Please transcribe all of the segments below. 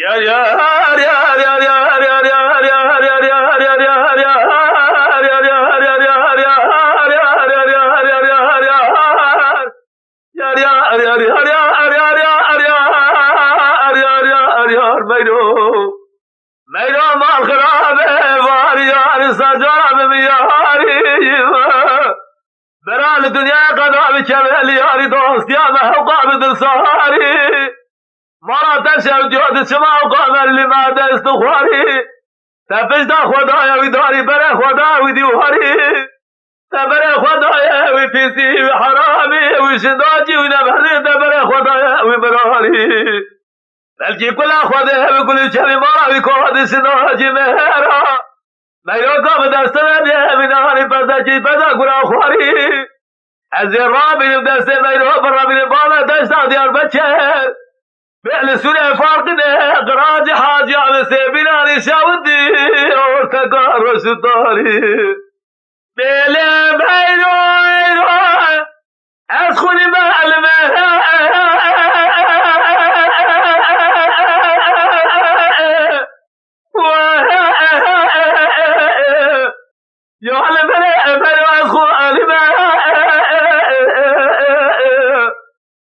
yar yar yar yar yar yar yar yar yar yar yar yar میرا مال خرابه وار یار سجاب میاری برال دنیا قضا بکمل یاری دوستی محقا بدل سهاری مرا تشب جود شما قامر لما دست خواری تفش دا خدایا وی داری بره خدا وی دیواری تبره خدایا وی پیسی وی حرامی وی شداجی وی نبهده تبره خدایا وی براری بلکی کلا خدا وی کلی چمی مرا وی کود شداجی مهرا میرا کام دست نبیه وی نهاری پزکی پزا گرا خواری از را بینیم دست میرا برا بینیم بالا دشتا دیار بچه فعل سورة فارقنا قراج حاجة على سبيلاني شاودي ورتقار وشطاري بلا بيرو أدخل معلمة يعلم بلا أدخل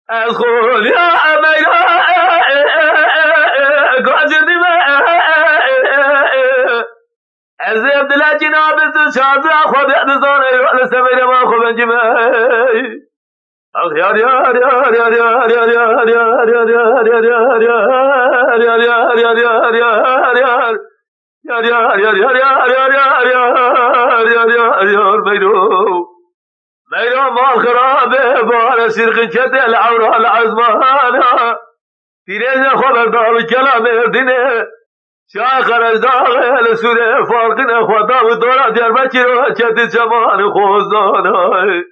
أدخل يا أميرا از عبدالله جناب شاد خود احتضان ایوال سمیر ما خوب انجمعی اخ یار یار یار یار یار یار یار یار یار یار یار یار یار یار یار یار یار میرو مال خرابه بار شرق کت العورا العزمانا تیرین خبردار کلام اردینه شاه خرج داغل سوره فارقین خدا و دورا دیار بچی رو چتی چمان خوزدانای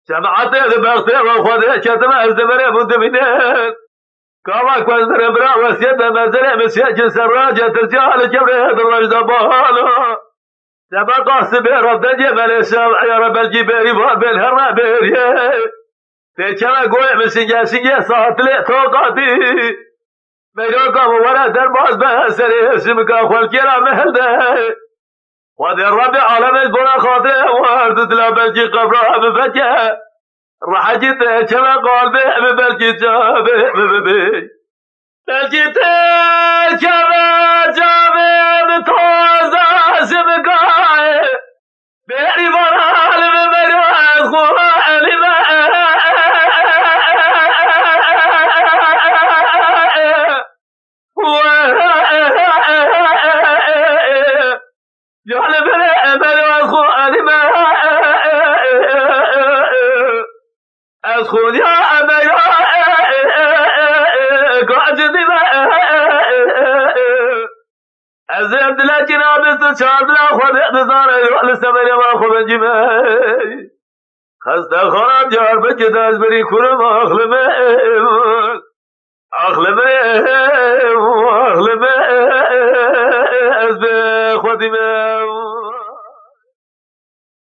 جماعت بخته و خدا چتم از دمره مندمینه کاما کوزنر برا وسیت مزره مسیح جنس راجع ترجال کبره در رجد بالا جبا قاسم رفضن جمال شام يا رب الجباري بين هرنا بيريه تيچما گوه مسنجا سنجا ساتله توقاتي میرو کام ورا در باز به سر اسم کا خل کرا محل ده خود رب عالم بنا خاطر وارد دل بلجي قبره بفجه رحجت چما قلبه بلجي جابه بلجي چما جابه توزا اسم کا بيري ورا میرو خو از خود یا امیر گاجدی از عبدالله جناب تو چاردن خود اقتدار ایوال سمیر ما خوب انجمعی خسته خانم جار بجد از بری کرم اخلمه از به خودی